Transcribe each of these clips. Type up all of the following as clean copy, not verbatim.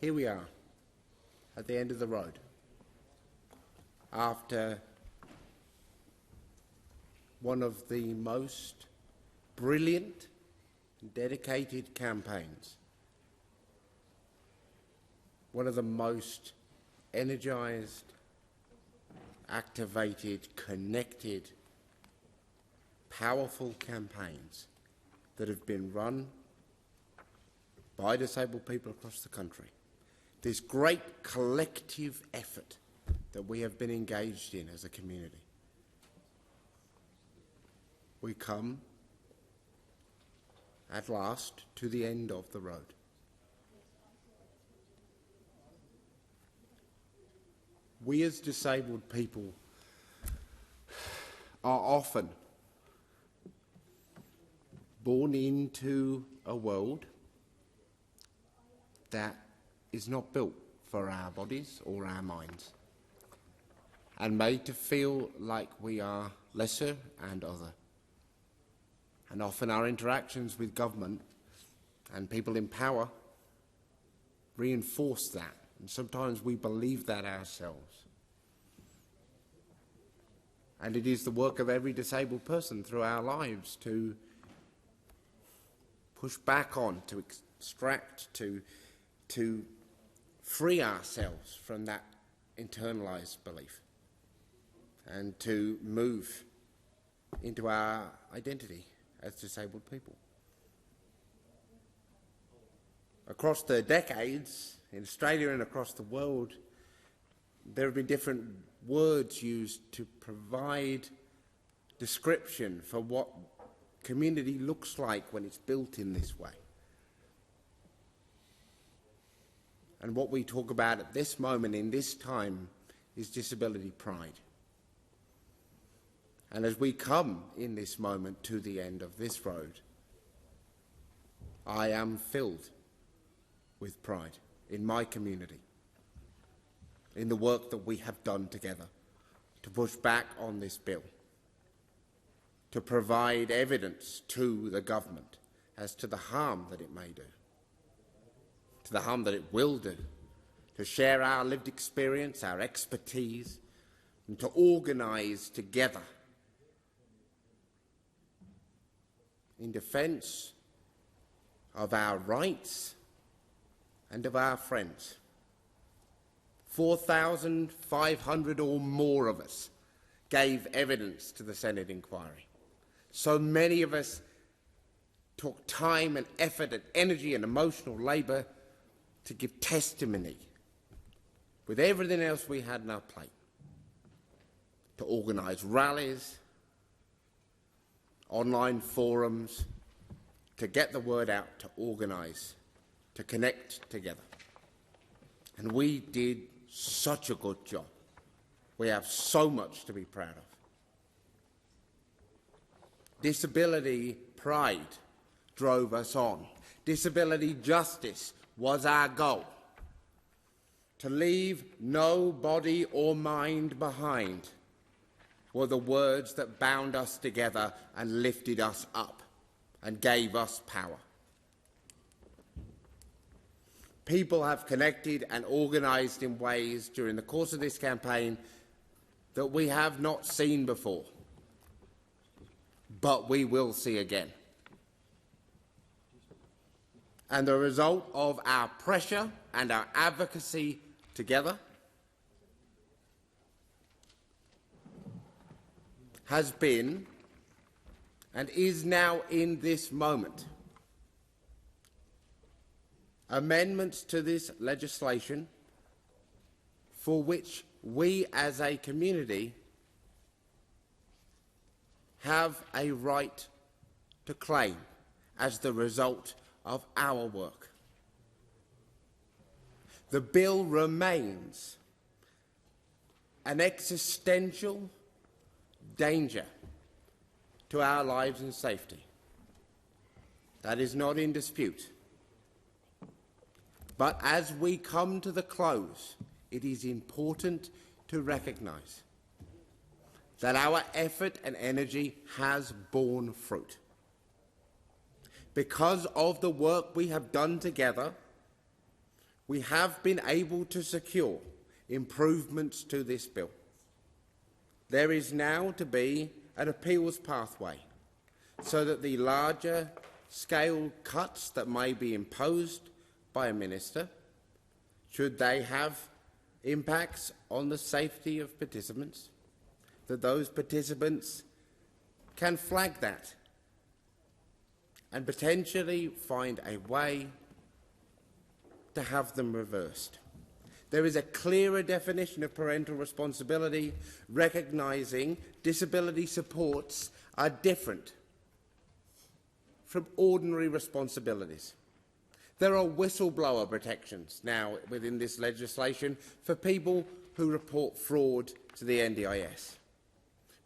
here we are at the end of the road after one of the most brilliant and dedicated campaigns, one of the most energised, activated, connected, powerful campaigns that have been run by disabled people across the country. This great collective effort that we have been engaged in as a community. We come at last to the end of the road. We as disabled people are often born into a world that is not built for our bodies or our minds, and made to feel like we are lesser and other. And often our interactions with government and people in power reinforce that, and sometimes we believe that ourselves. And it is the work of every disabled person through our lives to push back on, to extract, to free ourselves from that internalised belief and to move into our identity as disabled people. Across the decades, in Australia and across the world, there have been different words used to provide description for what community looks like when it's built in this way. And what we talk about at this moment, in this time, is disability pride. And as we come in this moment to the end of this road, I am filled with pride in my community, in the work that we have done together to push back on this bill, to provide evidence to the government as to the harm that it may do, to the harm that it will do, to share our lived experience, our expertise, and to organise together in defence of our rights and of our friends. 4,500 or more of us gave evidence to the Senate inquiry. So many of us took time and effort and energy and emotional labour to give testimony with everything else we had in our plate, to organise rallies, online forums, to get the word out, to organise, to connect together. And we did such a good job. We have so much to be proud of. Disability pride drove us on. Disability justice was our goal. To leave no body or mind behind were the words that bound us together and lifted us up and gave us power. People have connected and organised in ways during the course of this campaign that we have not seen before, but we will see again. And the result of our pressure and our advocacy together has been and is now in this moment amendments to this legislation for which we as a community have a right to claim as the result of our work. The bill remains an existential danger to our lives and safety. That is not in dispute. But as we come to the close, it is important to recognise that our effort and energy has borne fruit. Because of the work we have done together, we have been able to secure improvements to this bill. There is now to be an appeals pathway so that the larger scale cuts that may be imposed by a minister, should they have impacts on the safety of participants, that those participants can flag that and potentially find a way to have them reversed. There is a clearer definition of parental responsibility, recognising disability supports are different from ordinary responsibilities. There are whistleblower protections now within this legislation for people who report fraud to the NDIS.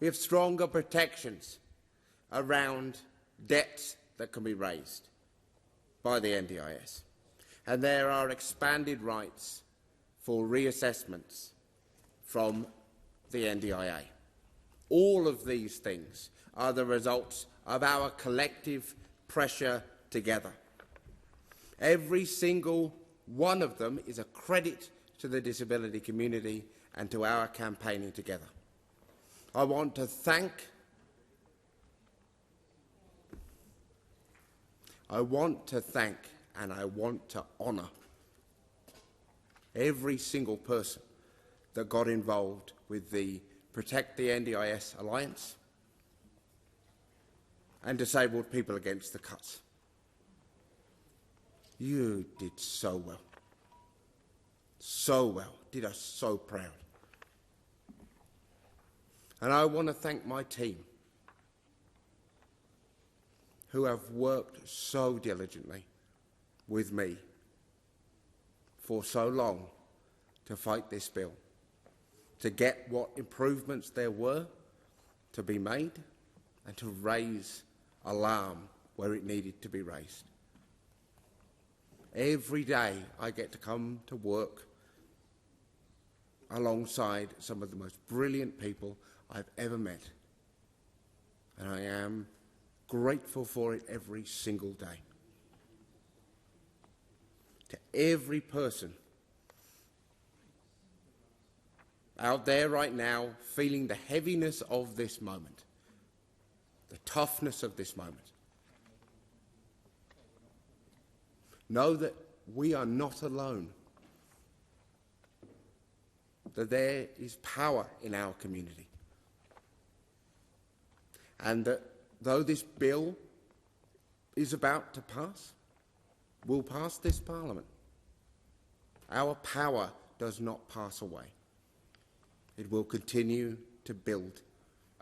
We have stronger protections around debts that can be raised by the NDIS. And there are expanded rights for reassessments from the NDIA. All of these things are the results of our collective pressure together. Every single one of them is a credit to the disability community and to our campaigning together. I want to thank and I want to honour every single person that got involved with the Protect the NDIS Alliance and Disabled People Against the Cuts. You did so well. So well. Did us so proud. And I want to thank my team who have worked so diligently with me for so long to fight this bill, to get what improvements there were to be made and to raise alarm where it needed to be raised. Every day I get to come to work alongside some of the most brilliant people I've ever met, and I am grateful for it every single day. To every person out there right now feeling the heaviness of this moment, the toughness of this moment, know that we are not alone, that there is power in our community, and that though this bill is about to pass, will pass this Parliament, our power does not pass away. It will continue to build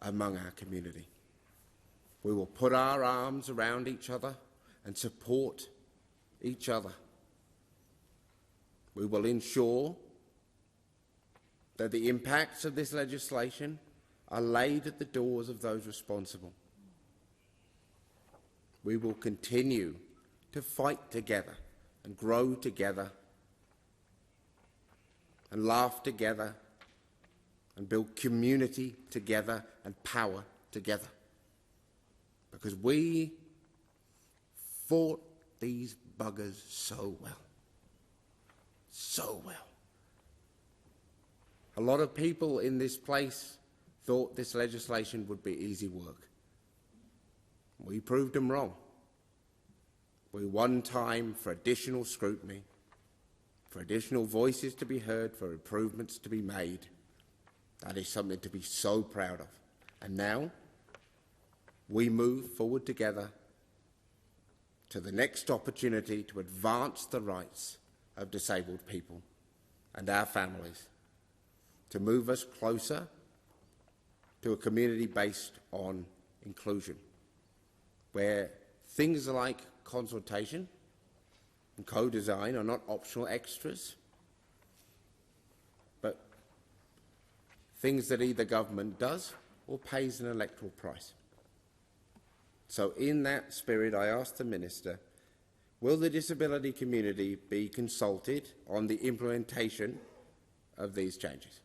among our community. We will put our arms around each other and support each other. We will ensure that the impacts of this legislation are laid at the doors of those responsible. We will continue to fight together and grow together and laugh together and build community together and power together. Because we fought these buggers so well. So well. A lot of people in this place thought this legislation would be easy work. We proved them wrong. We won time for additional scrutiny, for additional voices to be heard, for improvements to be made. That is something to be so proud of. And now we move forward together to the next opportunity to advance the rights of disabled people and our families, to move us closer to a community based on inclusion, where things like consultation and co-design are not optional extras, but things that either government does or pays an electoral price. So in that spirit, I ask the Minister, will the disability community be consulted on the implementation of these changes?